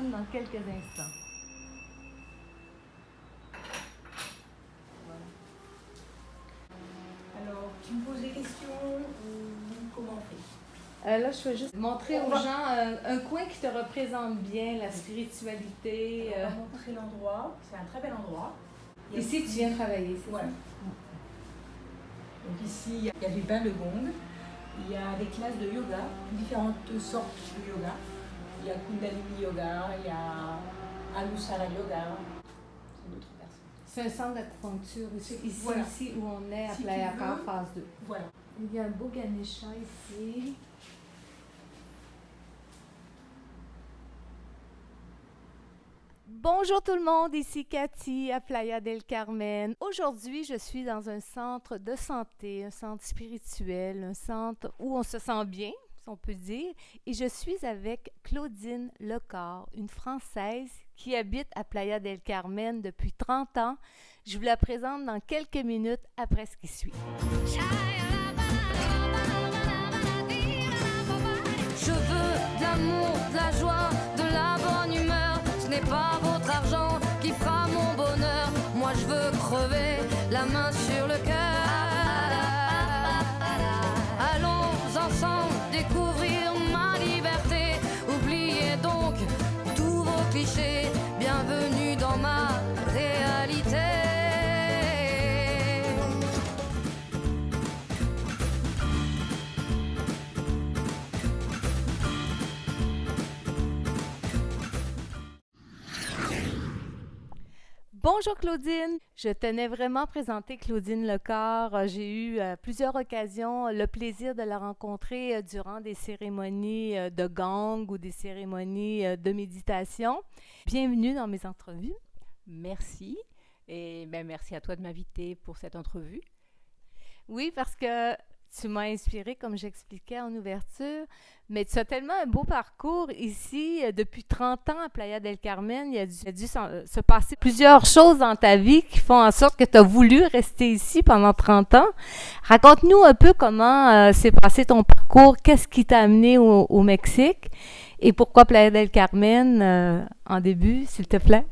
reprenne dans quelques instants. Alors, tu me poses des questions ou comment on fait? Là, je vais juste montrer aux gens un coin qui te représente bien, la spiritualité. On va montrer l'endroit. C'est un très bel endroit. Ici, tu viens travailler, c'est voilà. ça? Donc ici, il y a les bains de gong. Il y a des classes de yoga, différentes sortes de yoga. Il y a Kundalini Yoga, il y a Anusara Yoga. C'est d'autres personnes. C'est un centre d'acupuncture ici, Voilà. ici où on est à Si tu Playa veux. Car phase 2. Voilà. Il y a un beau Ganesha ici. Bonjour tout le monde, ici Cathy à Playa del Carmen. Aujourd'hui, je suis dans un centre de santé, un centre spirituel, un centre où on se sent bien, si on peut dire. Et je suis avec Claudine Lecor, une Française qui habite à Playa del Carmen depuis 30 ans. Je vous la présente dans quelques minutes après ce qui suit. Je veux de l'amour, de la joie, de la bonne humeur. Ce n'est pas votre argent qui fera mon bonheur. Moi je veux crever la main sur le cœur. Allons ensemble découvrir ma liberté. Oubliez donc tous vos clichés. Bienvenue dans ma réalité. Bonjour Claudine, je tenais vraiment à présenter Claudine Lecor. J'ai eu à plusieurs occasions le plaisir de la rencontrer durant des cérémonies de gang ou des cérémonies de méditation. Bienvenue dans mes entrevues. Merci. Et merci à toi de m'inviter pour cette entrevue. Oui, parce que tu m'as inspirée, comme j'expliquais en ouverture, mais tu as tellement un beau parcours ici. Depuis 30 ans à Playa del Carmen, il y a dû se passer plusieurs choses dans ta vie qui font en sorte que tu as voulu rester ici pendant 30 ans. Raconte-nous un peu comment s'est passé ton parcours, qu'est-ce qui t'a amené au Mexique et pourquoi Playa del Carmen en début, s'il te plaît?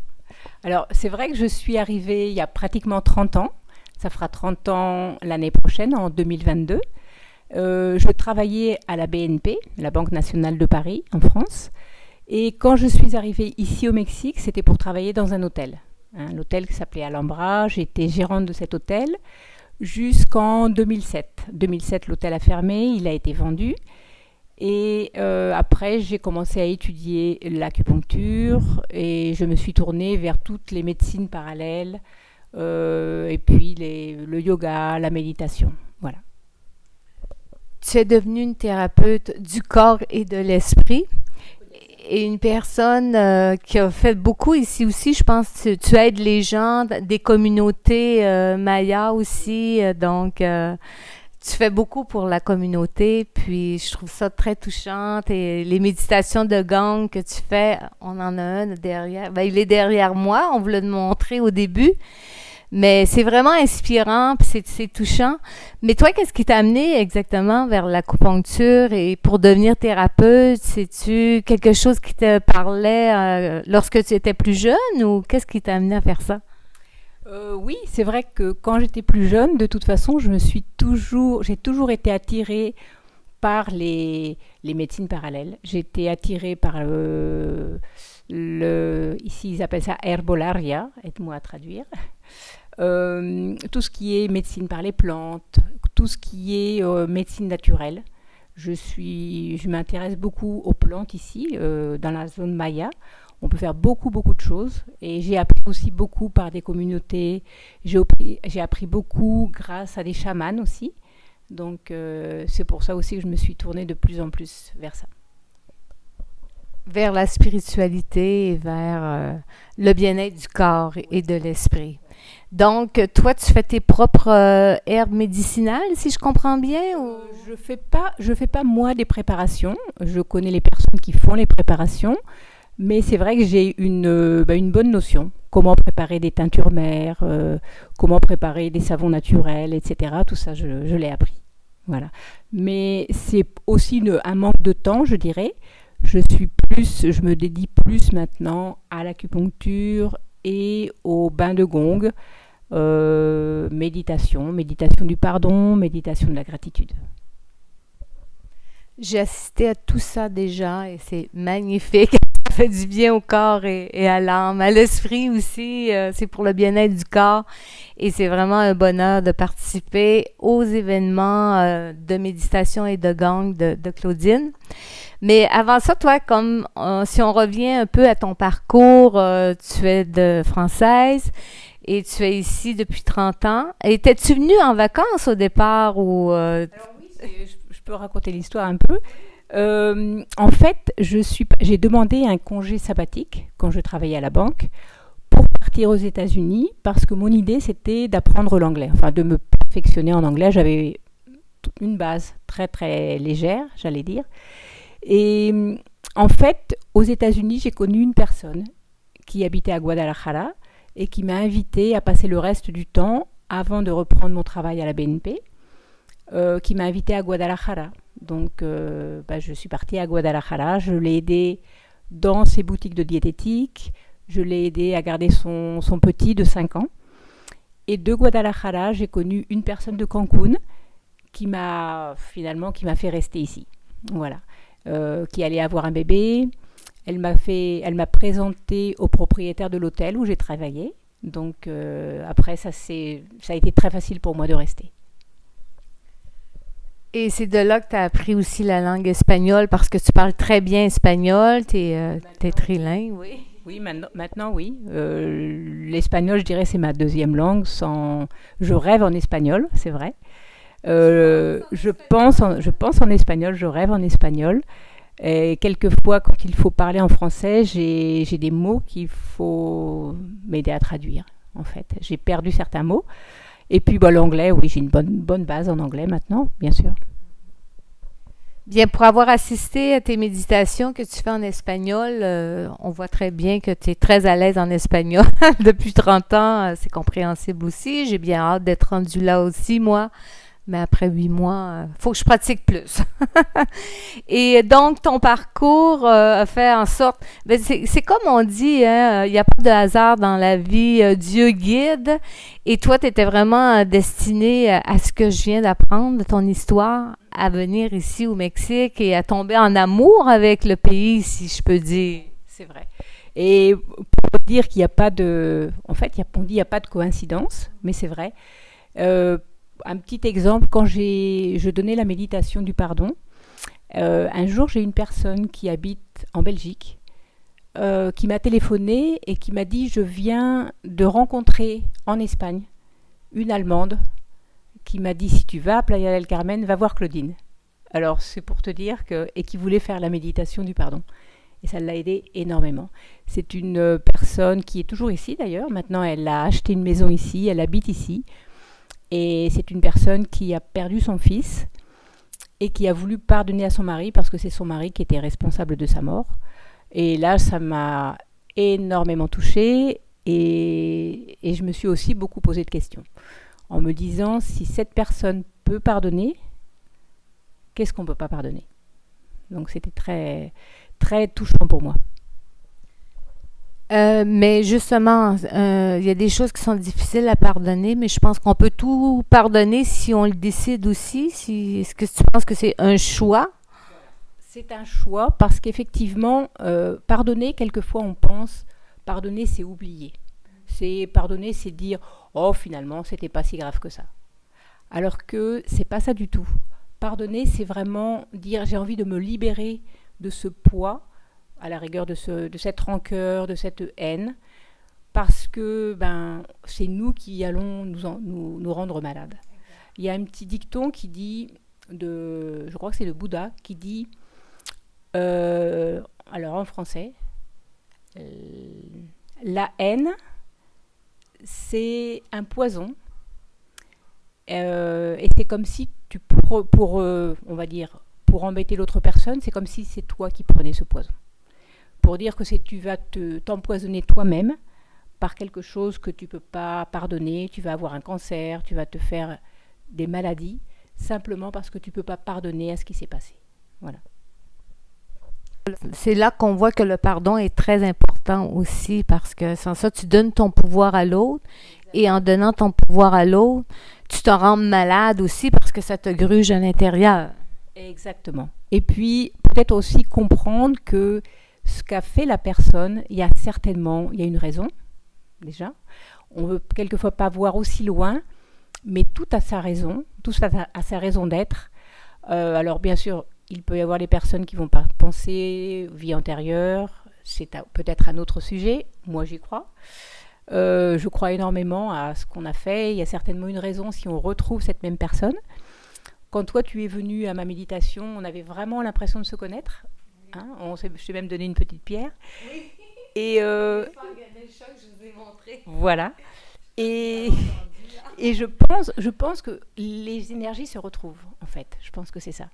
Alors, c'est vrai que je suis arrivée il y a pratiquement 30 ans. Ça fera 30 ans l'année prochaine, en 2022. Je travaillais à la BNP, la Banque nationale de Paris, en France. Et quand je suis arrivée ici au Mexique, c'était pour travailler dans un hôtel. L'hôtel qui s'appelait Alhambra. J'étais gérante de cet hôtel jusqu'en 2007. 2007, l'hôtel a fermé, il a été vendu. Et après, j'ai commencé à étudier l'acupuncture et je me suis tournée vers toutes les médecines parallèles, et puis le yoga, la méditation, voilà. Tu es devenue une thérapeute du corps et de l'esprit et une personne qui a fait beaucoup ici aussi. Je pense que tu aides les gens, des communautés mayas aussi, donc tu fais beaucoup pour la communauté, puis je trouve ça très touchant. Et les méditations de gang que tu fais, on en a un derrière. Ben, il est derrière moi, on vous l'a montré au début. Mais c'est vraiment inspirant, puis c'est touchant. Mais toi, qu'est-ce qui t'a amené exactement vers l'acupuncture et pour devenir thérapeute? C'est-tu quelque chose qui te parlait lorsque tu étais plus jeune ou qu'est-ce qui t'a amené à faire ça? Oui, c'est vrai que quand j'étais plus jeune, de toute façon, j'ai toujours été attirée par les médecines parallèles. J'ai été attirée par ici ils appellent ça herbolaria, aide-moi à traduire. Tout ce qui est médecine par les plantes, tout ce qui est médecine naturelle. Je m'intéresse beaucoup aux plantes ici, dans la zone Maya. On peut faire beaucoup de choses et j'ai appris aussi beaucoup par des communautés. J'ai appris beaucoup grâce à des chamans aussi. Donc c'est pour ça aussi que je me suis tournée de plus en plus vers ça. Vers la spiritualité et vers le bien-être du corps et de l'esprit. Donc, toi, tu fais tes propres herbes médicinales, si je comprends bien? Ou... Je fais pas moi des préparations. Je connais les personnes qui font les préparations. Mais c'est vrai que j'ai une bonne notion. Comment préparer des teintures mères, comment préparer des savons naturels, etc. Tout ça, je l'ai appris. Voilà. Mais c'est aussi un manque de temps, je dirais. Je me dédie plus maintenant à l'acupuncture et au bain de gong, méditation du pardon, méditation de la gratitude. J'ai assisté à tout ça déjà et c'est magnifique. Ça fait du bien au corps et à l'âme, à l'esprit aussi. C'est pour le bien-être du corps et c'est vraiment un bonheur de participer aux événements de méditation et de gang de Claudine. Mais avant ça, toi, comme si on revient un peu à ton parcours, tu es de française et tu es ici depuis 30 ans. Étais-tu venue en vacances au départ ou Alors oui, je peux raconter l'histoire un peu. En fait, j'ai demandé un congé sabbatique quand je travaillais à la banque pour partir aux États-Unis parce que mon idée c'était d'apprendre l'anglais, enfin de me perfectionner en anglais. J'avais une base très très légère, j'allais dire. Et en fait, aux États-Unis, j'ai connu une personne qui habitait à Guadalajara et qui m'a invitée à passer le reste du temps avant de reprendre mon travail à la BNP, qui m'a invitée à Guadalajara. Donc, je suis partie à Guadalajara. Je l'ai aidée dans ses boutiques de diététique. Je l'ai aidée à garder son petit de 5 ans. Et de Guadalajara, j'ai connu une personne de Cancun qui m'a fait rester ici. Voilà. Qui allait avoir un bébé. Elle m'a présenté au propriétaire de l'hôtel où j'ai travaillé. Donc, après, ça a été très facile pour moi de rester. et c'est de là que tu as appris aussi la langue espagnole parce que tu parles très bien espagnol, tu es trilingue, oui. Oui, maintenant oui. L'espagnol, je dirais, c'est ma deuxième langue. Je rêve en espagnol, c'est vrai. Je pense en espagnol, je rêve en espagnol. Et quelquefois, quand il faut parler en français, j'ai des mots qu'il faut m'aider à traduire, en fait. J'ai perdu certains mots. Et puis l'anglais, oui, j'ai une bonne base en anglais maintenant, bien sûr. Bien, pour avoir assisté à tes méditations que tu fais en espagnol, on voit très bien que tu es très à l'aise en espagnol. Depuis 30 ans, c'est compréhensible aussi. J'ai bien hâte d'être rendue là aussi, moi. Mais après 8 mois, faut que je pratique plus. Et donc, ton parcours a fait en sorte... Ben, c'est comme on dit, hein, il n'y a pas de hasard dans la vie, Dieu guide. Et toi, tu étais vraiment destiné à ce que je viens d'apprendre de ton histoire, à venir ici au Mexique et à tomber en amour avec le pays, si je peux dire. C'est vrai. Et pour dire qu'il n'y a pas de... En fait, on dit qu'il n'y a pas de coïncidence, mais c'est vrai. Un petit exemple, quand je donnais la méditation du pardon, un jour j'ai une personne qui habite en Belgique qui m'a téléphoné et qui m'a dit: je viens de rencontrer en Espagne une Allemande qui m'a dit: si tu vas à Playa del Carmen, va voir Claudine. Alors c'est pour te dire et qui voulait faire la méditation du pardon. Et ça l'a aidé énormément. C'est une personne qui est toujours ici d'ailleurs. Maintenant, elle a acheté une maison ici, elle habite ici. Et c'est une personne qui a perdu son fils et qui a voulu pardonner à son mari parce que c'est son mari qui était responsable de sa mort. Et là, ça m'a énormément touchée et je me suis aussi beaucoup posé de questions. En me disant, si cette personne peut pardonner, qu'est-ce qu'on ne peut pas pardonner? Donc c'était très, très touchant pour moi. Mais justement, il y a des choses qui sont difficiles à pardonner, mais je pense qu'on peut tout pardonner si on le décide aussi. Est-ce que tu penses que c'est un choix? C'est un choix parce qu'effectivement, pardonner, quelquefois on pense, pardonner c'est oublier. Pardonner c'est dire: oh finalement c'était pas si grave que ça. Alors que c'est pas ça du tout. Pardonner c'est vraiment dire: j'ai envie de me libérer de ce poids, à la rigueur de cette rancœur, de cette haine, parce que c'est nous qui allons nous rendre malades. Il y a un petit dicton qui dit, je crois que c'est le Bouddha, qui dit, alors en français, la haine, c'est un poison, et c'est comme si on va dire, pour embêter l'autre personne, c'est comme si c'est toi qui prenais ce poison. Pour dire que tu vas t'empoisonner toi-même par quelque chose que tu ne peux pas pardonner, tu vas avoir un cancer, tu vas te faire des maladies, simplement parce que tu ne peux pas pardonner à ce qui s'est passé. Voilà. C'est là qu'on voit que le pardon est très important aussi parce que sans ça, tu donnes ton pouvoir à l'autre et en donnant ton pouvoir à l'autre, tu te rends malade aussi parce que ça te gruge à l'intérieur. Exactement. Et puis, peut-être aussi comprendre que ce qu'a fait la personne, il y a une raison, déjà. On veut quelquefois pas voir aussi loin, mais tout a sa raison, tout a sa raison d'être. Alors, bien sûr, il peut y avoir des personnes qui vont pas penser vie antérieure, peut-être un autre sujet, moi j'y crois. Je crois énormément à ce qu'on a fait, il y a certainement une raison si on retrouve cette même personne. Quand toi tu es venu à ma méditation, on avait vraiment l'impression de se connaître. Hein, je t'ai même donné une petite pierre. Oui. Et je vous ai montré. Voilà. Et je pense que les énergies se retrouvent, en fait. Je pense que c'est ça.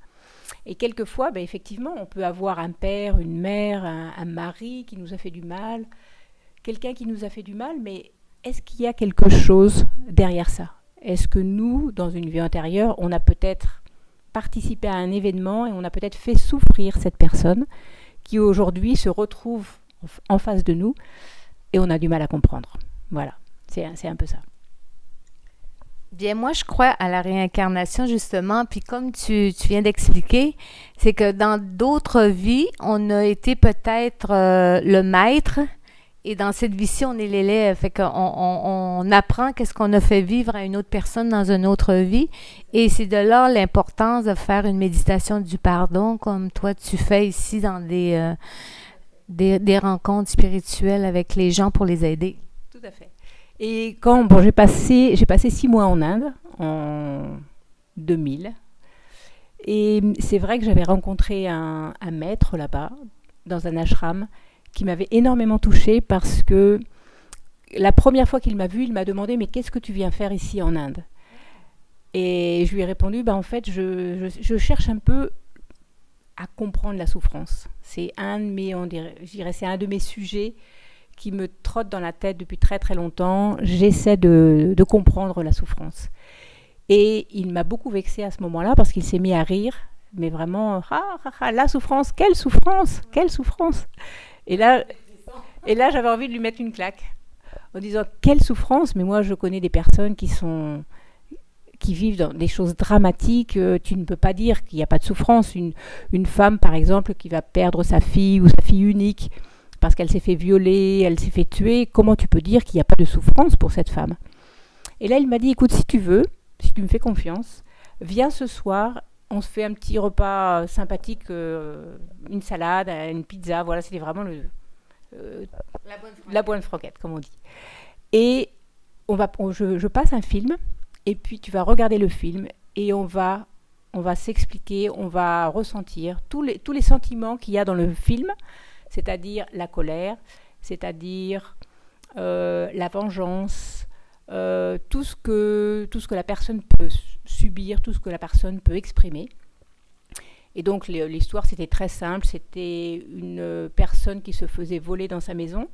Et quelquefois, effectivement, on peut avoir un père, une mère, un mari qui nous a fait du mal, quelqu'un qui nous a fait du mal, mais est-ce qu'il y a quelque chose derrière ça ? Est-ce que nous, dans une vie antérieure, on a peut-être participé à un événement et on a peut-être fait souffrir cette personne qui aujourd'hui se retrouve en face de nous et on a du mal à comprendre. Voilà, c'est un peu ça. Bien, moi, je crois à la réincarnation, justement, puis comme tu viens d'expliquer, c'est que dans d'autres vies, on a été peut-être le maître, et dans cette vie-ci, on est l'élève. Fait qu'on apprend qu'est-ce qu'on a fait vivre à une autre personne dans une autre vie, et c'est de là l'importance de faire une méditation du pardon, comme toi, tu fais ici dans des rencontres spirituelles avec les gens pour les aider. Tout à fait. Et j'ai passé 6 mois en Inde, en 2000. Et c'est vrai que j'avais rencontré un maître là-bas, dans un ashram, qui m'avait énormément touchée parce que la première fois qu'il m'a vue, il m'a demandé « Mais qu'est-ce que tu viens faire ici en Inde ?» Et je lui ai répondu « En fait, je cherche un peu à comprendre la souffrance. C'est un de mes sujets qui me trotte dans la tête depuis très très longtemps. J'essaie de comprendre la souffrance. » Et il m'a beaucoup vexée à ce moment-là parce qu'il s'est mis à rire, mais vraiment, la souffrance, quelle souffrance, quelle souffrance. Et là, j'avais envie de lui mettre une claque en disant quelle souffrance, mais moi je connais des personnes qui vivent dans des choses dramatiques. Tu ne peux pas dire qu'il n'y a pas de souffrance. Une femme, par exemple, qui va perdre sa fille ou sa fille unique parce qu'elle s'est fait violer, elle s'est fait tuer, comment tu peux dire qu'il n'y a pas de souffrance pour cette femme ? Et là, il m'a dit, écoute, si tu veux, si tu me fais confiance, viens ce soir, on se fait un petit repas sympathique, une salade, une pizza, voilà, c'était vraiment la bonne franquette, comme on dit. Et je passe un film, et puis tu vas regarder le film, et on va s'expliquer, on va ressentir tous les sentiments qu'il y a dans le film, c'est-à-dire la colère, c'est-à-dire la vengeance, tout ce que la personne peut subir, tout ce que la personne peut exprimer. Et donc l'histoire, c'était très simple, c'était une personne qui se faisait voler dans sa maison.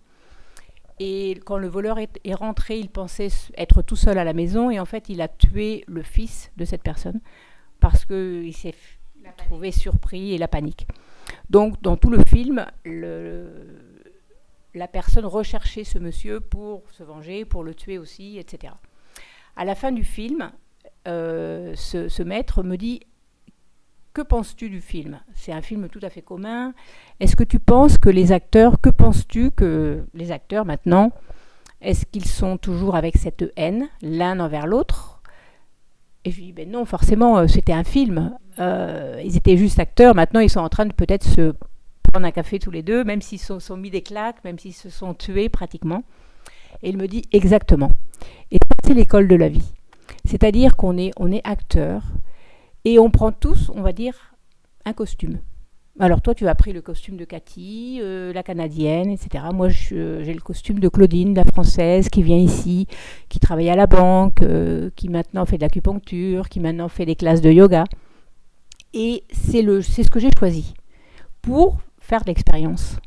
Et quand le voleur est rentré, il pensait être tout seul à la maison, et en fait, il a tué le fils de cette personne parce qu'il s'est trouvé surpris et la panique. Donc, dans tout le film, la personne recherchait ce monsieur pour se venger, pour le tuer aussi, etc. À la fin du film, ce maître me dit « Que penses-tu du film ? C'est un film tout à fait commun. Est-ce que tu penses que que penses-tu que les acteurs maintenant, est-ce qu'ils sont toujours avec cette haine, l'un envers l'autre ?» Et je lui dis « Non, forcément, c'était un film. Ils étaient juste acteurs. Maintenant, ils sont en train de peut-être se prendre un café tous les deux, même s'ils se sont mis des claques, même s'ils se sont tués pratiquement. » Et il me dit « Exactement. » Et c'est l'école de la vie. C'est-à-dire qu'on est acteur et on prend tous, on va dire, un costume. Alors toi, tu as pris le costume de Cathy, la Canadienne, etc. Moi, j'ai le costume de Claudine, la Française, qui vient ici, qui travaille à la banque, qui maintenant fait de l'acupuncture, qui maintenant fait des classes de yoga. Et c'est ce que j'ai choisi pour faire de l'expérience.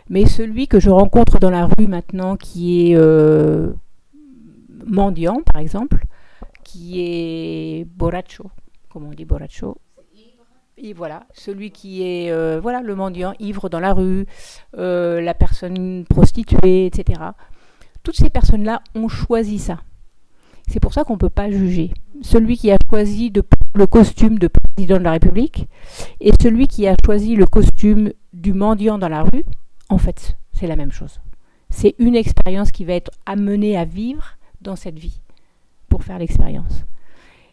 Mais celui que je rencontre dans la rue maintenant, qui est mendiant, par exemple, qui est borracho, comme on dit borracho, Et voilà, celui qui est voilà, le mendiant ivre dans la rue, la personne prostituée, etc. Toutes ces personnes-là ont choisi ça. C'est pour ça qu'on ne peut pas juger. Celui qui a choisi le costume de président de la République et celui qui a choisi le costume du mendiant dans la rue, en fait, c'est la même chose. C'est une expérience qui va être amenée à vivre dans cette vie pour faire l'expérience.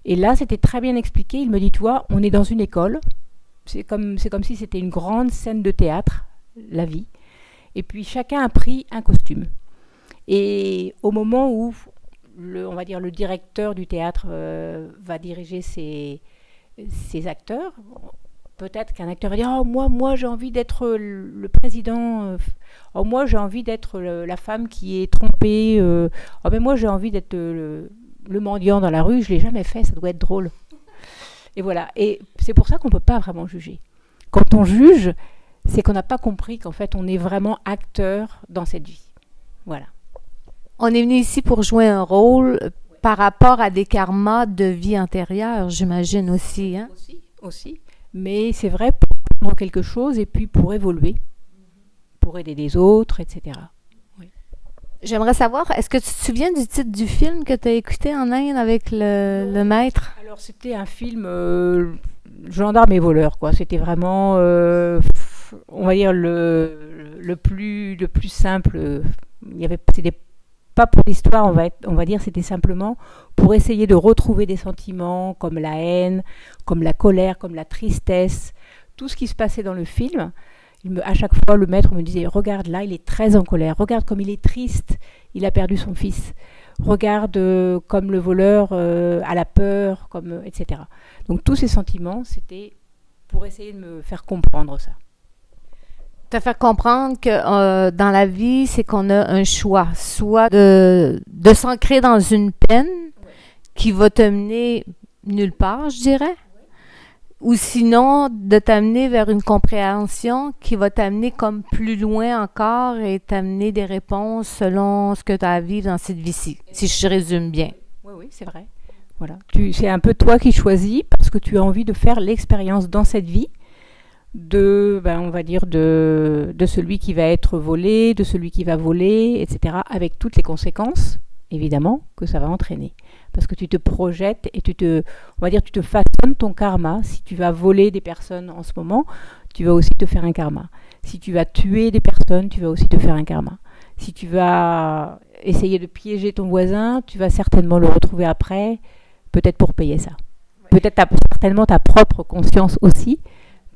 Et là, c'était très bien expliqué. Il me dit, toi, on est dans une école. C'est comme si c'était une grande scène de théâtre, la vie. Et puis, chacun a pris un costume. Et au moment où, on va dire, le directeur du théâtre va diriger ses acteurs, peut-être qu'un acteur va dire, oh, moi j'ai envie d'être le président. Oh, moi, j'ai envie d'être la femme qui est trompée. Oh, mais moi, j'ai envie d'être le mendiant dans la rue, je ne l'ai jamais fait, ça doit être drôle. Et voilà. Et c'est pour ça qu'on ne peut pas vraiment juger. Quand on juge, c'est qu'on n'a pas compris qu'en fait, on est vraiment acteur dans cette vie. Voilà. On est venu ici pour jouer un rôle par rapport à des karmas de vie antérieure, j'imagine aussi. Hein? Aussi. Mais c'est vrai pour apprendre quelque chose et puis pour évoluer, pour aider les autres, etc. J'aimerais savoir, est-ce que tu te souviens du titre du film que tu as écouté en Inde avec le maître? Alors, c'était un film gendarme et voleur, quoi. C'était vraiment, on va dire, le plus simple. C'était pas pour l'histoire, on va dire, c'était simplement pour essayer de retrouver des sentiments comme la haine, comme la colère, comme la tristesse, tout ce qui se passait dans le film. À chaque fois, le maître me disait, regarde là, il est très en colère, regarde comme il est triste, il a perdu son fils, regarde comme le voleur a la peur, etc. Donc tous ces sentiments, c'était pour essayer de me faire comprendre ça. Te faire comprendre que dans la vie, c'est qu'on a un choix, soit de s'ancrer dans une peine qui va te mener nulle part, je dirais, ou sinon de t'amener vers une compréhension qui va t'amener comme plus loin encore et t'amener des réponses selon ce que tu as à vivre dans cette vie-ci, si je résume bien. Oui, c'est vrai. Voilà. C'est un peu toi qui choisis parce que tu as envie de faire l'expérience dans cette vie on va dire de celui qui va être volé, de celui qui va voler, etc. avec toutes les conséquences, évidemment, que ça va entraîner. Parce que tu te projettes et tu te façonnes ton karma. Si tu vas voler des personnes en ce moment, tu vas aussi te faire un karma. Si tu vas tuer des personnes, tu vas aussi te faire un karma. Si tu vas essayer de piéger ton voisin, tu vas certainement le retrouver après, peut-être pour payer ça. Peut-être certainement ta propre conscience aussi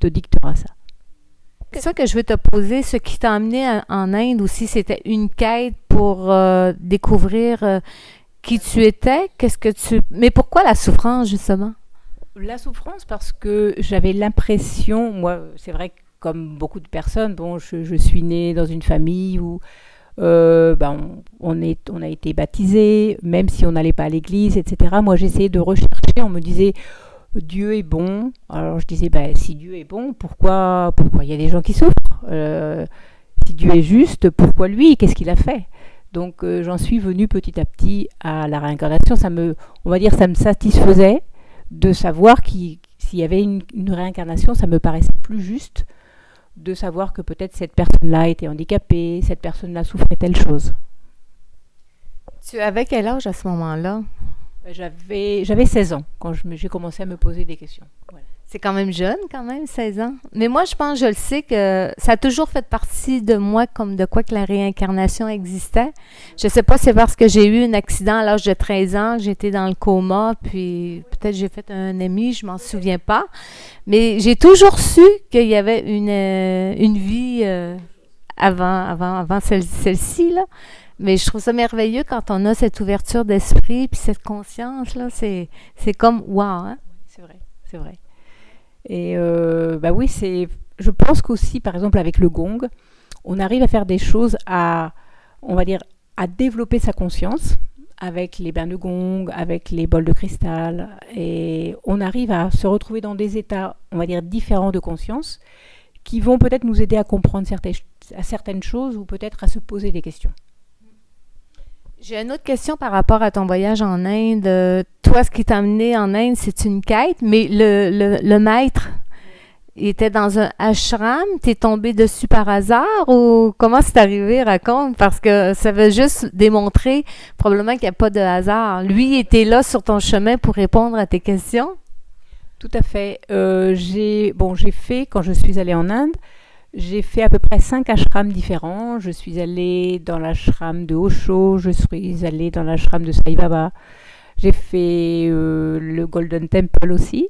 te dictera ça. C'est ça que je veux te poser. Ce qui t'a amené en Inde aussi, c'était une quête pour découvrir qui tu étais. Mais pourquoi la souffrance, justement? La souffrance parce que j'avais l'impression, moi, c'est vrai que comme beaucoup de personnes, je suis née dans une famille où on a été baptisé, même si on n'allait pas à l'église, etc. Moi, j'essayais de rechercher, on me disait Dieu est bon. Alors je disais, si Dieu est bon, pourquoi il y a des gens qui souffrent Si Dieu est juste, pourquoi lui? Qu'est-ce qu'il a fait? Donc j'en suis venue petit à petit à la réincarnation. Ça me satisfaisait de savoir s'il y avait une réincarnation. Ça me paraissait plus juste de savoir que peut-être cette personne-là était handicapée, cette personne-là souffrait telle chose. Tu avais quel âge à ce moment-là? J'avais 16 ans quand j'ai commencé à me poser des questions. Voilà. C'est quand même jeune, 16 ans. Mais moi, je le sais que ça a toujours fait partie de moi comme de quoi que la réincarnation existait. Je ne sais pas si c'est parce que j'ai eu un accident à l'âge de 13 ans, que j'étais dans le coma, puis peut-être j'ai fait un ami, je m'en souviens pas. Mais j'ai toujours su qu'il y avait une vie avant celle-ci, là. Mais je trouve ça merveilleux quand on a cette ouverture d'esprit puis cette conscience-là. C'est comme « wow ». Hein? C'est vrai. Et oui, je pense qu'aussi, par exemple, avec le gong, on arrive à faire des choses à développer sa conscience avec les bains de gong, avec les bols de cristal. Et on arrive à se retrouver dans des états, on va dire, différents de conscience qui vont peut-être nous aider à comprendre certaines choses ou peut-être à se poser des questions. J'ai une autre question par rapport à ton voyage en Inde. Toi, ce qui t'a amené en Inde, c'est une quête, mais le maître, Il était dans un ashram, t'es tombé dessus par hasard ou comment c'est arrivé, raconte, parce que ça veut juste démontrer probablement qu'il n'y a pas de hasard. Lui, il était là sur ton chemin pour répondre à tes questions. Tout à fait. J'ai fait, quand je suis allée en Inde, j'ai fait à peu près 5 ashrams différents. Je suis allée dans l'ashram de Osho, je suis allée dans l'ashram de Sai Baba, j'ai fait le Golden Temple aussi.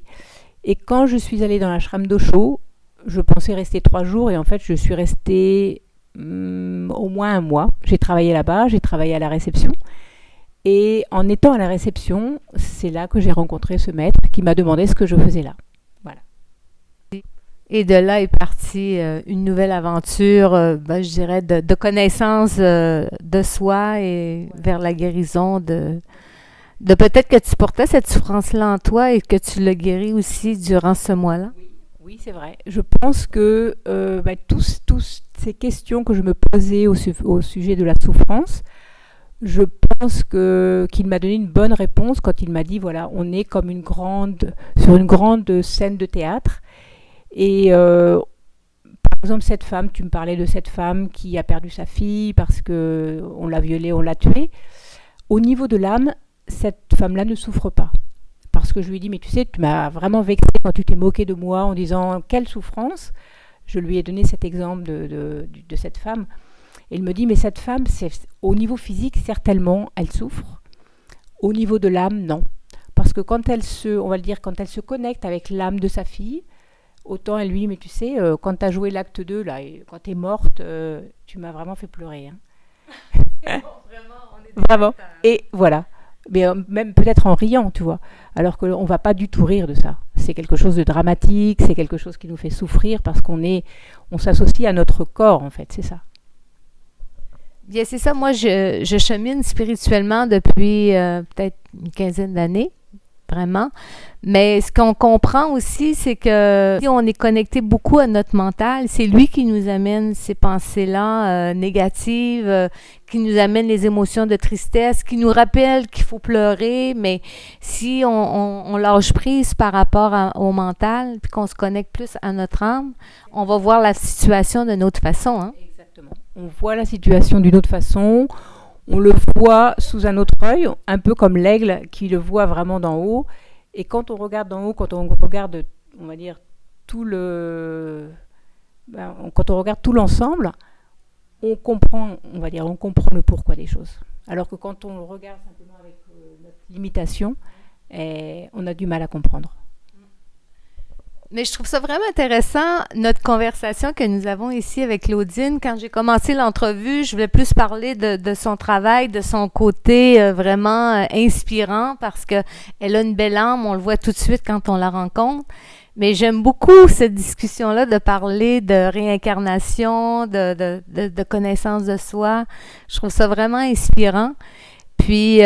Et quand je suis allée dans l'ashram d'Osho, je pensais rester 3 jours et en fait je suis restée au moins un mois. J'ai travaillé là-bas, j'ai travaillé à la réception. Et en étant à la réception, c'est là que j'ai rencontré ce maître qui m'a demandé ce que je faisais là. Voilà. Et de là est partie une nouvelle aventure, je dirais, de connaissance de soi et vers la guérison de peut-être que tu portais cette souffrance-là en toi et que tu l'as guérie aussi durant ce mois-là. Oui, c'est vrai. Je pense que toutes ces questions que je me posais au sujet de la souffrance, je pense qu'il m'a donné une bonne réponse quand il m'a dit, voilà, on est comme sur une grande scène de théâtre. Et par exemple, cette femme, tu me parlais de cette femme qui a perdu sa fille parce qu'on l'a violée, on l'a tuée. Au niveau de l'âme, cette femme-là ne souffre pas. Parce que je lui ai dit, mais tu sais, tu m'as vraiment vexée quand tu t'es moquée de moi en disant, quelle souffrance. Je lui ai donné cet exemple de cette femme. Et il me dit, mais cette femme, au niveau physique, certainement, elle souffre. Au niveau de l'âme, non. Parce que quand elle se connecte avec l'âme de sa fille, autant elle lui dit, mais tu sais, quand tu as joué l'acte 2, là, et quand tu es morte, tu m'as vraiment fait pleurer. Hein. Vraiment. Et voilà. Mais même peut-être en riant, tu vois. Alors qu'on ne va pas du tout rire de ça. C'est quelque chose de dramatique, c'est quelque chose qui nous fait souffrir parce on s'associe à notre corps, en fait, c'est ça. Bien, c'est ça. Moi, je chemine spirituellement depuis peut-être une quinzaine d'années, vraiment. Mais ce qu'on comprend aussi, c'est que si on est connecté beaucoup à notre mental, c'est lui qui nous amène ces pensées-là négatives, qui nous amène les émotions de tristesse, qui nous rappelle qu'il faut pleurer. Mais si on lâche prise par rapport au mental, puis qu'on se connecte plus à notre âme, on va voir la situation d'une autre façon. Hein? Exactement. On voit la situation d'une autre façon. On le voit sous un autre œil, un peu comme l'aigle qui le voit vraiment d'en haut. Et quand on regarde d'en haut, quand on regarde, on va dire, quand on regarde tout l'ensemble, on comprend le pourquoi des choses. Alors que quand on regarde simplement avec notre limitation, on a du mal à comprendre. Mais je trouve ça vraiment intéressant, notre conversation que nous avons ici avec Claudine. Quand j'ai commencé l'entrevue, je voulais plus parler de son travail, de son côté vraiment inspirant parce qu'elle a une belle âme, on le voit tout de suite quand on la rencontre. Mais j'aime beaucoup cette discussion-là de parler de réincarnation, de connaissance de soi. Je trouve ça vraiment inspirant. Puis,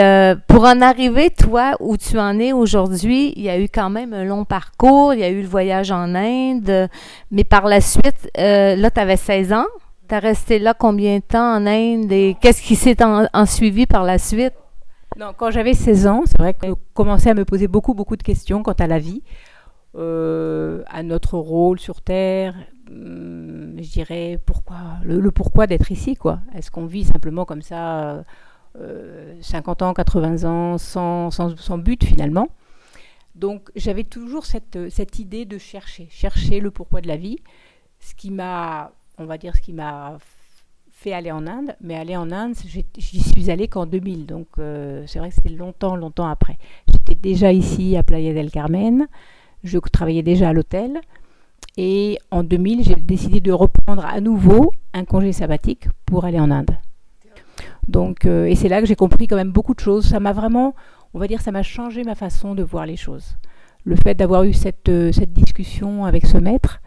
pour en arriver, toi, où tu en es aujourd'hui, il y a eu quand même un long parcours, il y a eu le voyage en Inde, mais par la suite, là, tu avais 16 ans, tu as resté là combien de temps en Inde et qu'est-ce qui s'est en suivi par la suite? Non, quand j'avais 16 ans, c'est vrai que je commençais à me poser beaucoup de questions quant à la vie, à notre rôle sur Terre, je dirais le pourquoi d'être ici, quoi. Est-ce qu'on vit simplement comme ça 50 ans, 80 ans, sans but finalement. Donc j'avais toujours cette idée de chercher le pourquoi de la vie, ce qui m'a fait aller en Inde. Mais aller en Inde, j'y suis allée qu'en 2000, donc c'est vrai que c'était longtemps après. J'étais déjà ici à Playa del Carmen, je travaillais déjà à l'hôtel, et en 2000, j'ai décidé de reprendre à nouveau un congé sabbatique pour aller en Inde. Donc, et c'est là que j'ai compris quand même beaucoup de choses. Ça m'a vraiment, ça m'a changé ma façon de voir les choses. Le fait d'avoir eu cette discussion avec ce maître,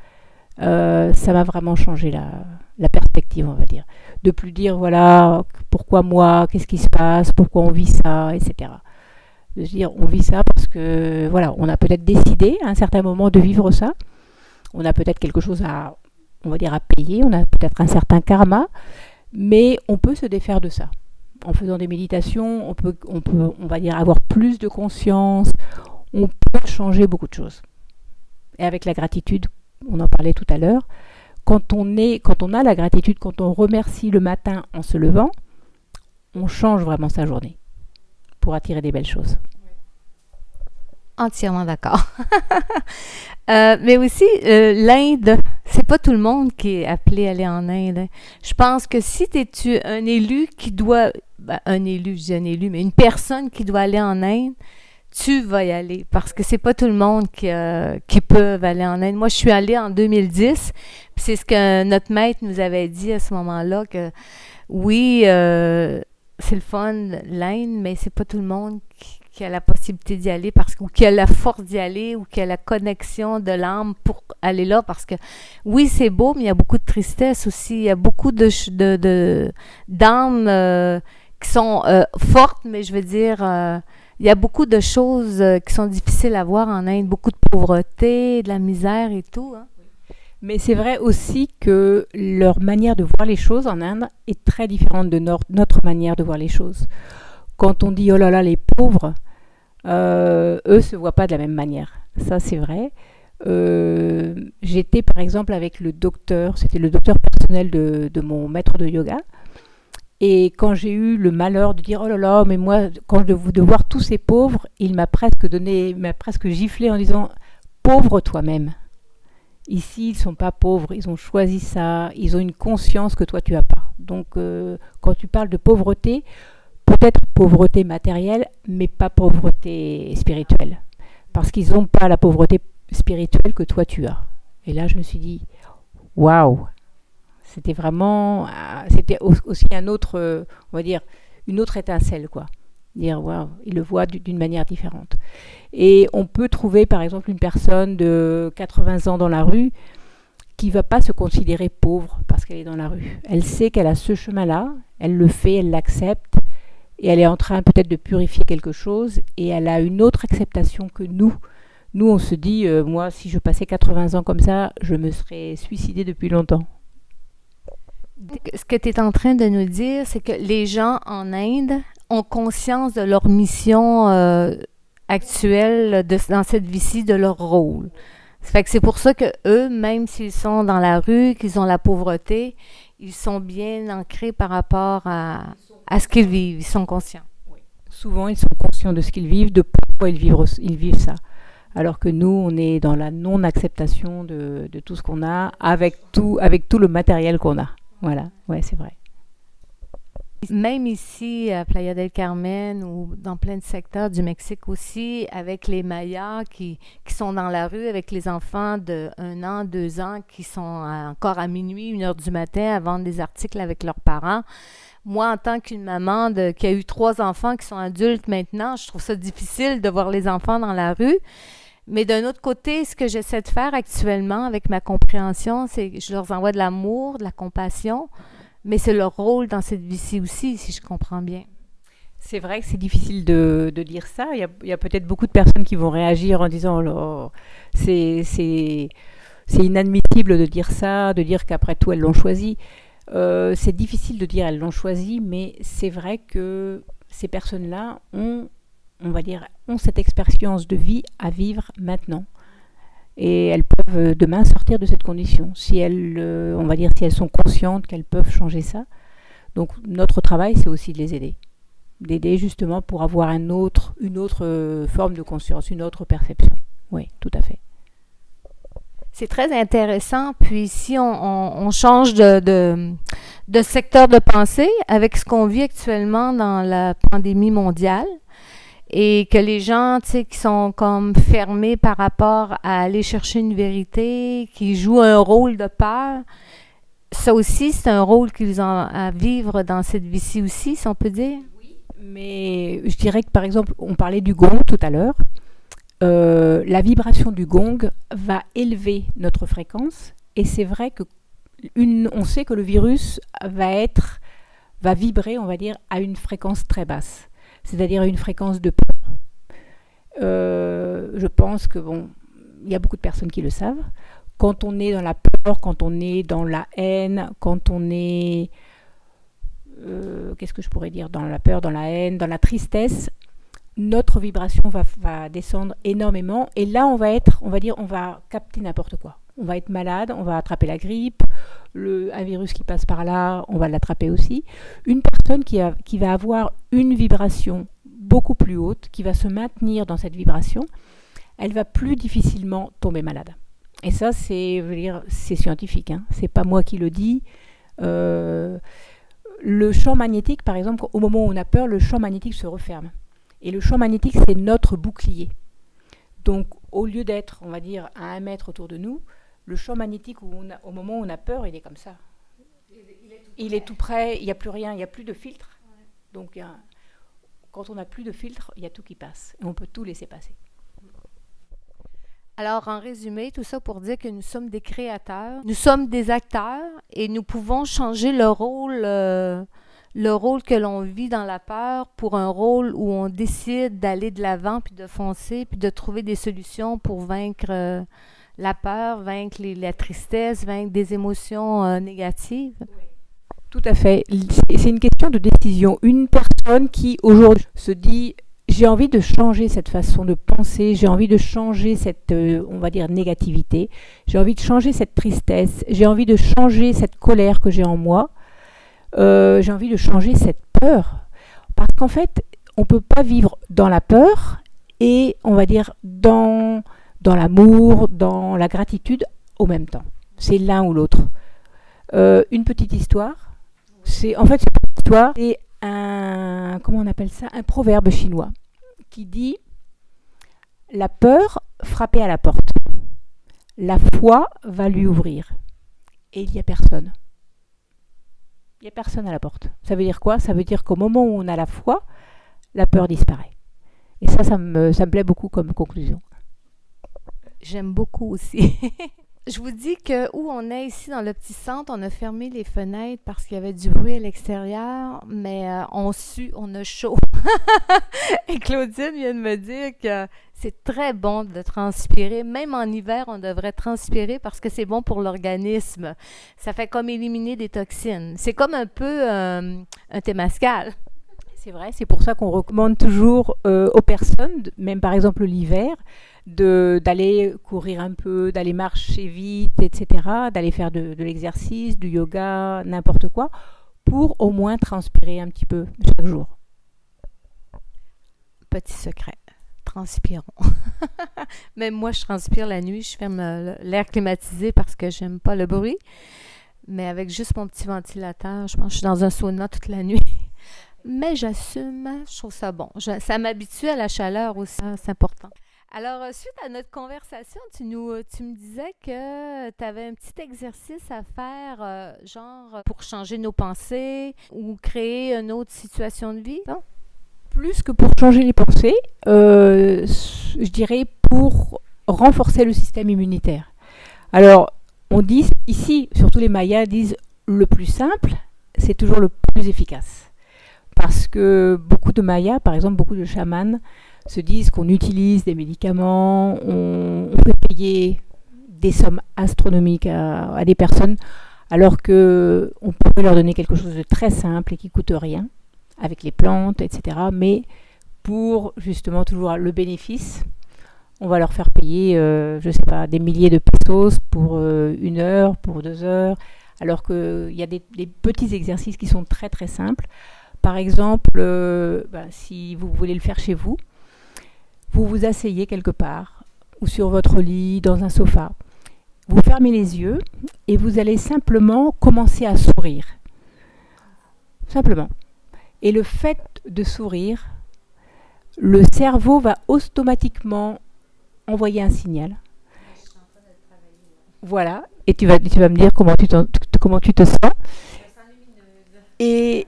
ça m'a vraiment changé la perspective, on va dire. De plus dire, voilà, pourquoi moi, qu'est-ce qui se passe, pourquoi on vit ça, etc. De se dire, on vit ça parce que, voilà, on a peut-être décidé à un certain moment de vivre ça. On a peut-être quelque chose à payer, on a peut-être un certain karma. Mais on peut se défaire de ça. En faisant des méditations, on peut avoir plus de conscience, on peut changer beaucoup de choses. Et avec la gratitude, on en parlait tout à l'heure, quand on a la gratitude, quand on remercie le matin en se levant, on change vraiment sa journée pour attirer des belles choses. Entièrement d'accord. Mais aussi, l'Inde, c'est pas tout le monde qui est appelé à aller en Inde. Je pense que si tu un élu qui doit, je dis un élu, mais une personne qui doit aller en Inde, tu vas y aller parce que c'est pas tout le monde qui peuvent aller en Inde. Moi, je suis allée en 2010, puis c'est ce que notre maître nous avait dit à ce moment-là, que oui, c'est le fun, l'Inde, mais c'est pas tout le monde qui a la possibilité d'y aller ou qui a la force d'y aller ou qui a la connexion de l'âme pour aller là, parce que oui, c'est beau, mais il y a beaucoup de tristesse aussi. Il y a beaucoup d'âmes qui sont fortes, mais je veux dire, il y a beaucoup de choses qui sont difficiles à voir en Inde, beaucoup de pauvreté, de la misère et tout. Hein. Mais c'est vrai aussi que leur manière de voir les choses en Inde est très différente de notre manière de voir les choses. Quand on dit « oh là là, les pauvres », eux ne se voient pas de la même manière. Ça, c'est vrai. J'étais par exemple avec le docteur, c'était le docteur personnel de mon maître de yoga. Et quand j'ai eu le malheur de dire « oh là là, mais moi, quand de voir tous ces pauvres », il m'a presque giflé en disant « pauvre toi-même ». Ici, ils ne sont pas pauvres, ils ont choisi ça, ils ont une conscience que toi, tu n'as pas. Donc, quand tu parles de pauvreté, peut-être pauvreté matérielle, mais pas pauvreté spirituelle. Parce qu'ils n'ont pas la pauvreté spirituelle que toi, tu as. Et là, je me suis dit « waouh ». C'était vraiment, c'était aussi un autre, on va dire, une autre étincelle, quoi. Dire, waouh, il le voit d'une manière différente. Et on peut trouver, par exemple, une personne de 80 ans dans la rue qui ne va pas se considérer pauvre parce qu'elle est dans la rue. Elle sait qu'elle a ce chemin-là, elle le fait, elle l'accepte, et elle est en train peut-être de purifier quelque chose, et elle a une autre acceptation que nous. Nous, on se dit, moi, si je passais 80 ans comme ça, je me serais suicidée depuis longtemps. Ce que tu es en train de nous dire, c'est que les gens en Inde ont conscience de leur mission actuelle dans cette vie-ci, de leur rôle. Ça fait que c'est pour ça que eux, même s'ils sont dans la rue, qu'ils ont la pauvreté, ils sont bien ancrés par rapport à ce qu'ils vivent. Ils sont conscients. Oui. Souvent, ils sont conscients de ce qu'ils vivent, de pourquoi ils vivent ça. Alors que nous, on est dans la non-acceptation de tout ce qu'on a, avec tout le matériel qu'on a. Voilà, ouais, c'est vrai. Même ici, à Playa del Carmen ou dans plein de secteurs du Mexique aussi, avec les Mayas qui sont dans la rue avec les enfants de 1 an, 2 ans qui sont encore à minuit, 1 heure du matin à vendre des articles avec leurs parents. Moi, en tant qu'une maman qui a eu 3 enfants qui sont adultes maintenant, je trouve ça difficile de voir les enfants dans la rue. Mais d'un autre côté, ce que j'essaie de faire actuellement avec ma compréhension, c'est que je leur envoie de l'amour, de la compassion, mais c'est leur rôle dans cette vie-ci aussi, si je comprends bien. C'est vrai que c'est difficile de dire ça. Il y a peut-être beaucoup de personnes qui vont réagir en disant oh, c'est inadmissible de dire ça, de dire qu'après tout, elles l'ont choisi. C'est difficile de dire elles l'ont choisi, mais c'est vrai que ces personnes-là ont cette expérience de vie à vivre maintenant. Et elles peuvent demain sortir de cette condition. Si elles sont conscientes qu'elles peuvent changer ça. Donc notre travail, c'est aussi de les aider. D'aider justement pour avoir une autre forme de conscience, une autre perception. Oui, tout à fait. C'est très intéressant. Puis si on change de secteur de pensée avec ce qu'on vit actuellement dans la pandémie mondiale, et que les gens, tu sais, qui sont comme fermés par rapport à aller chercher une vérité, qui jouent un rôle de peur, ça aussi, c'est un rôle qu'ils ont à vivre dans cette vie-ci aussi, si on peut dire. Oui, mais je dirais que, par exemple, on parlait du gong tout à l'heure. La vibration du gong va élever notre fréquence, et c'est vrai que on sait que le virus va vibrer, on va dire, à une fréquence très basse. C'est-à-dire une fréquence de peur. Je pense que, il y a beaucoup de personnes qui le savent. Quand on est dans la peur, quand on est dans la haine, quand on est, qu'est-ce que je pourrais dire, dans la peur, dans la haine, dans la tristesse, notre vibration va descendre énormément. Et là, on va capter n'importe quoi. On va être malade, on va attraper la grippe, un virus qui passe par là, on va l'attraper aussi. Une personne qui va avoir une vibration beaucoup plus haute, qui va se maintenir dans cette vibration, elle va plus difficilement tomber malade. Et ça, c'est scientifique, hein. C'est pas moi qui le dis. Le champ magnétique, par exemple, au moment où on a peur, le champ magnétique se referme. Et le champ magnétique, c'est notre bouclier. Donc, au lieu d'être, on va dire, à 1 mètre autour de nous, le champ magnétique, au moment où on a peur, il est comme ça. Il est tout près, il n'y a plus rien, il n'y a plus de filtre. Donc, quand on n'a plus de filtre, il y a tout qui passe. Et on peut tout laisser passer. Alors, en résumé, tout ça pour dire que nous sommes des créateurs, nous sommes des acteurs et nous pouvons changer le rôle que l'on vit dans la peur pour un rôle où on décide d'aller de l'avant, puis de foncer, puis de trouver des solutions pour vaincre la peur, vaincre la tristesse, vaincre des émotions négatives. Tout à fait. C'est une question de décision. Une personne qui, aujourd'hui, se dit « j'ai envie de changer cette façon de penser, j'ai envie de changer cette, on va dire, négativité, j'ai envie de changer cette tristesse, j'ai envie de changer cette colère que j'ai en moi, j'ai envie de changer cette peur. » Parce qu'en fait, on ne peut pas vivre dans la peur et, on va dire, dans l'amour, dans la gratitude au même temps. C'est l'un ou l'autre. Une petite histoire. C'est comment on appelle ça, un proverbe chinois qui dit « La peur frappait à la porte. La foi va lui ouvrir. » Et il n'y a personne. Il n'y a personne à la porte. Ça veut dire quoi ? Ça veut dire qu'au moment où on a la foi, la peur disparaît. Et ça me plaît beaucoup comme conclusion. J'aime beaucoup aussi. Je vous dis que où on est ici dans le petit centre, on a fermé les fenêtres parce qu'il y avait du bruit à l'extérieur, mais on a chaud. Et Claudine vient de me dire que c'est très bon de transpirer. Même en hiver, on devrait transpirer parce que c'est bon pour l'organisme. Ça fait comme éliminer des toxines. C'est comme un peu un témascal. C'est vrai, c'est pour ça qu'on recommande toujours aux personnes, même par exemple l'hiver, d'aller courir un peu, d'aller marcher vite, etc., d'aller faire de l'exercice, du yoga, n'importe quoi, pour au moins transpirer un petit peu chaque jour. Petit secret, transpirons. Même moi, je transpire la nuit, je ferme l'air climatisé parce que j'aime pas le bruit, mais avec juste mon petit ventilateur, je pense que je suis dans un sauna toute la nuit. Mais j'assume, je trouve ça bon. Ça m'habitue à la chaleur aussi, c'est important. Alors, suite à notre conversation, tu me disais que tu avais un petit exercice à faire, genre pour changer nos pensées ou créer une autre situation de vie, non? Plus que pour changer les pensées, je dirais pour renforcer le système immunitaire. Alors, on dit ici, surtout les Mayas disent le plus simple, c'est toujours le plus efficace. Parce que beaucoup de Mayas, par exemple, beaucoup de chamans, se disent qu'on utilise des médicaments, on peut payer des sommes astronomiques à des personnes, alors qu'on pourrait leur donner quelque chose de très simple et qui ne coûte rien, avec les plantes, etc. Mais pour justement toujours le bénéfice, on va leur faire payer, je ne sais pas, des milliers de pesos pour 1 heure, pour 2 heures, alors qu'il y a des petits exercices qui sont très très simples. Par exemple, si vous voulez le faire chez vous, vous vous asseyez quelque part, ou sur votre lit, dans un sofa. Vous fermez les yeux et vous allez simplement commencer à sourire. Simplement. Et le fait de sourire, le cerveau va automatiquement envoyer un signal. Voilà. Et tu vas me dire comment tu te sens. Et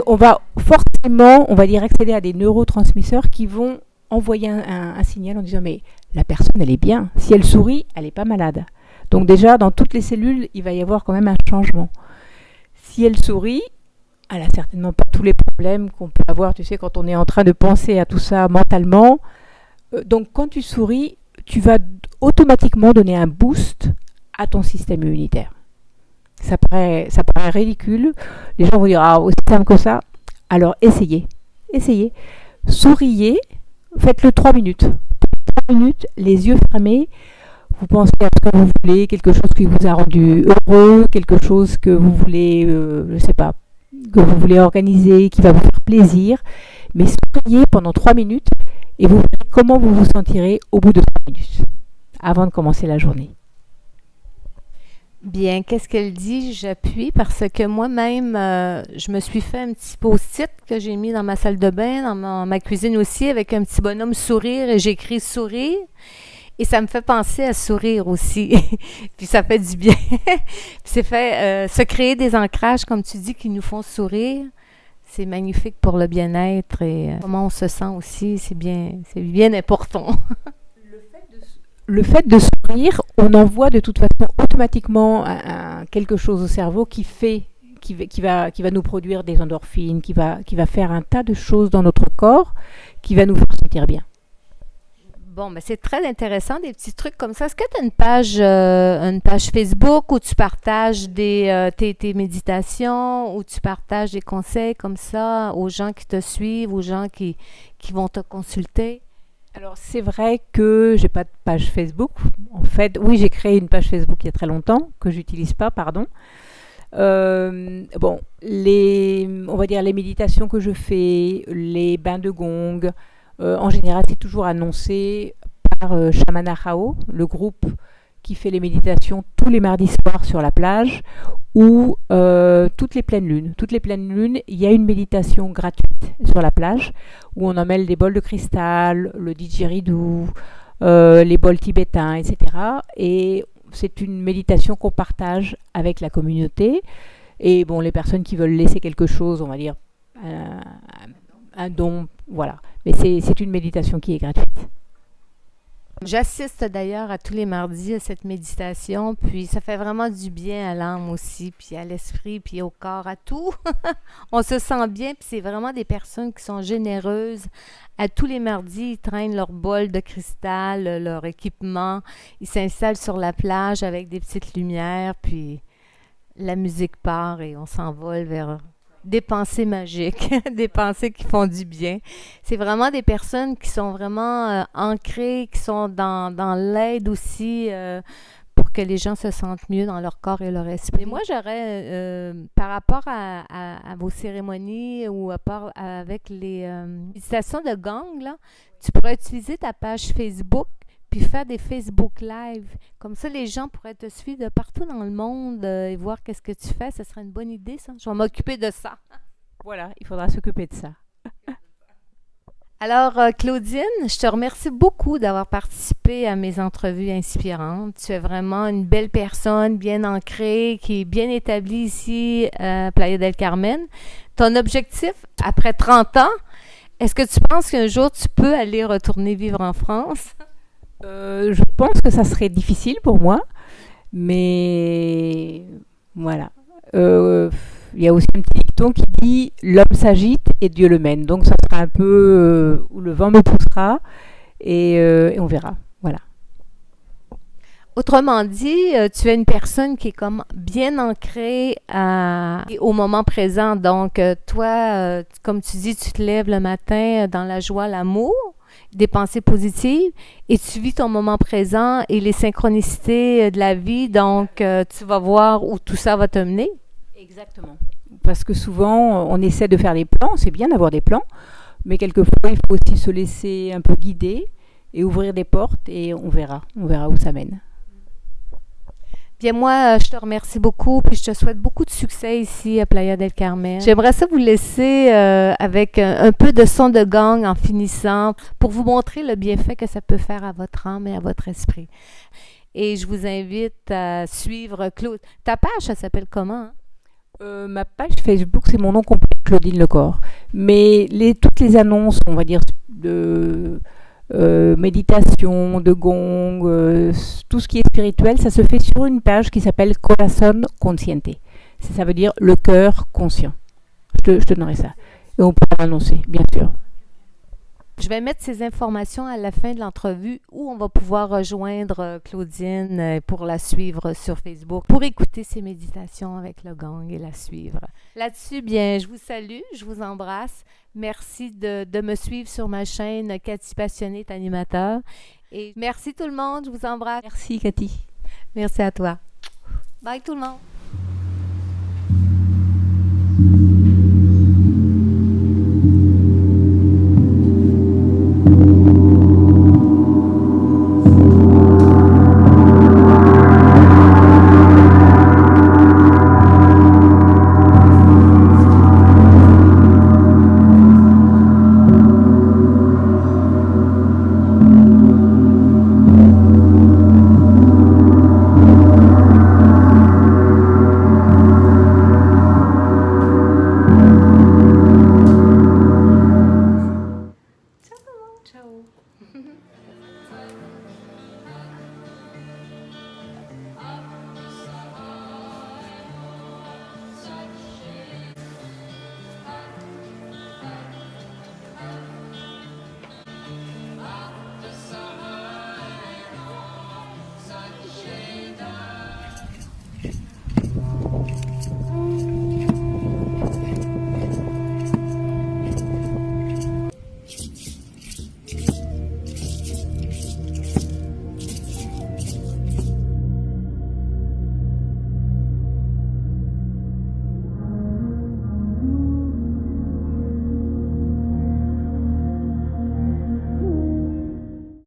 on va forcément, on va dire, accéder à des neurotransmetteurs qui vont envoyer un signal en disant mais la personne elle est bien, si elle sourit, elle n'est pas malade. Donc déjà dans toutes les cellules, il va y avoir quand même un changement. Si elle sourit, elle n'a certainement pas tous les problèmes qu'on peut avoir, tu sais, quand on est en train de penser à tout ça mentalement. Donc quand tu souris, tu vas automatiquement donner un boost à ton système immunitaire. Ça paraît ridicule. Les gens vont dire ah, aussi simple que ça. Alors essayez. Souriez, faites-le 3 minutes. 3 minutes, les yeux fermés. vous pensez à ce que vous voulez, quelque chose qui vous a rendu heureux, quelque chose que vous voulez, je ne sais pas, que vous voulez organiser, qui va vous faire plaisir. Mais souriez pendant 3 minutes et vous verrez comment vous vous sentirez au bout de 3 minutes, avant de commencer la journée. Bien, qu'est-ce qu'elle dit? J'appuie parce que moi-même, je me suis fait un petit post-it que j'ai mis dans ma salle de bain, dans ma cuisine aussi, avec un petit bonhomme sourire et j'ai écrit sourire. Et ça me fait penser à sourire aussi. Puis ça fait du bien. Puis c'est fait se créer des ancrages, comme tu dis, qui nous font sourire. C'est magnifique pour le bien-être et comment on se sent aussi, c'est bien important. Le fait de sourire, on envoie de toute façon automatiquement quelque chose au cerveau qui va nous produire des endorphines, qui va faire un tas de choses dans notre corps, qui va nous faire sentir bien. Bon, mais c'est très intéressant, des petits trucs comme ça. Est-ce que tu as une page Facebook où tu partages tes méditations, où tu partages des conseils comme ça aux gens qui te suivent, aux gens qui vont te consulter? Alors, c'est vrai que j'ai pas de page Facebook. En fait, oui, j'ai créé une page Facebook il y a très longtemps, que j'utilise pas, pardon. On va dire les méditations que je fais, les bains de gong, en général, c'est toujours annoncé par Shamana Rao, le groupe qui fait les méditations tous les mardis soirs sur la plage, ou toutes les pleines lunes. Toutes les pleines lunes, il y a une méditation gratuite sur la plage, où on emmène des bols de cristal, le didgeridoo, les bols tibétains, etc. Et c'est une méditation qu'on partage avec la communauté. Et bon, les personnes qui veulent laisser quelque chose, on va dire un don, voilà. Mais c'est une méditation qui est gratuite. J'assiste d'ailleurs à tous les mardis à cette méditation, puis ça fait vraiment du bien à l'âme aussi, puis à l'esprit, puis au corps, à tout. On se sent bien, puis c'est vraiment des personnes qui sont généreuses. À tous les mardis, ils traînent leur bol de cristal, leur équipement. Ils s'installent sur la plage avec des petites lumières, puis la musique part et on s'envole vers des pensées magiques, des pensées qui font du bien. C'est vraiment des personnes qui sont vraiment ancrées, qui sont dans l'aide aussi pour que les gens se sentent mieux dans leur corps et leur esprit. Et moi, j'aurais, par rapport à vos cérémonies ou avec les méditations de gang, là, tu pourrais utiliser ta page Facebook puis faire des Facebook Live. Comme ça, les gens pourraient te suivre de partout dans le monde et voir qu'est-ce que tu fais. Ce serait une bonne idée, ça. Je vais m'occuper de ça. Voilà, il faudra s'occuper de ça. Alors, Claudine, je te remercie beaucoup d'avoir participé à mes entrevues inspirantes. Tu es vraiment une belle personne, bien ancrée, qui est bien établie ici à Playa del Carmen. Ton objectif, après 30 ans, est-ce que tu penses qu'un jour, tu peux aller retourner vivre en France? Je pense que ça serait difficile pour moi, mais voilà. Il y a aussi un petit dicton qui dit « L'homme s'agite et Dieu le mène ». Donc ça sera un peu où le vent me poussera et on verra. Voilà. Autrement dit, tu es une personne qui est comme bien ancrée au moment présent. Donc, toi, comme tu dis, tu te lèves le matin dans la joie, l'amour, des pensées positives et tu vis ton moment présent et les synchronicités de la vie. Donc, tu vas voir où tout ça va te mener. Exactement. Parce que souvent, on essaie de faire des plans. C'est bien d'avoir des plans, mais quelquefois, il faut aussi se laisser un peu guider et ouvrir des portes et on verra où ça mène. Bien, moi, je te remercie beaucoup, puis je te souhaite beaucoup de succès ici à Playa del Carmen. J'aimerais ça vous laisser avec un peu de son de gang en finissant pour vous montrer le bienfait que ça peut faire à votre âme et à votre esprit. Et je vous invite à suivre Claude. Ta page, ça s'appelle comment? Ma page Facebook, c'est mon nom complet, Claudine Lecor. Mais toutes les annonces, on va dire, de méditation, de gong, tout ce qui est spirituel, ça se fait sur une page qui s'appelle Corazón Consciente. Ça veut dire le cœur conscient. Je te donnerai ça. Et on pourra l'annoncer, bien sûr. Je vais mettre ces informations à la fin de l'entrevue où on va pouvoir rejoindre Claudine pour la suivre sur Facebook, pour écouter ses méditations avec le gang et la suivre. Là-dessus, bien, je vous salue, je vous embrasse. Merci de me suivre sur ma chaîne Cathy Passionnée animateur Et merci tout le monde, je vous embrasse. Merci Cathy. Merci à toi. Bye tout le monde.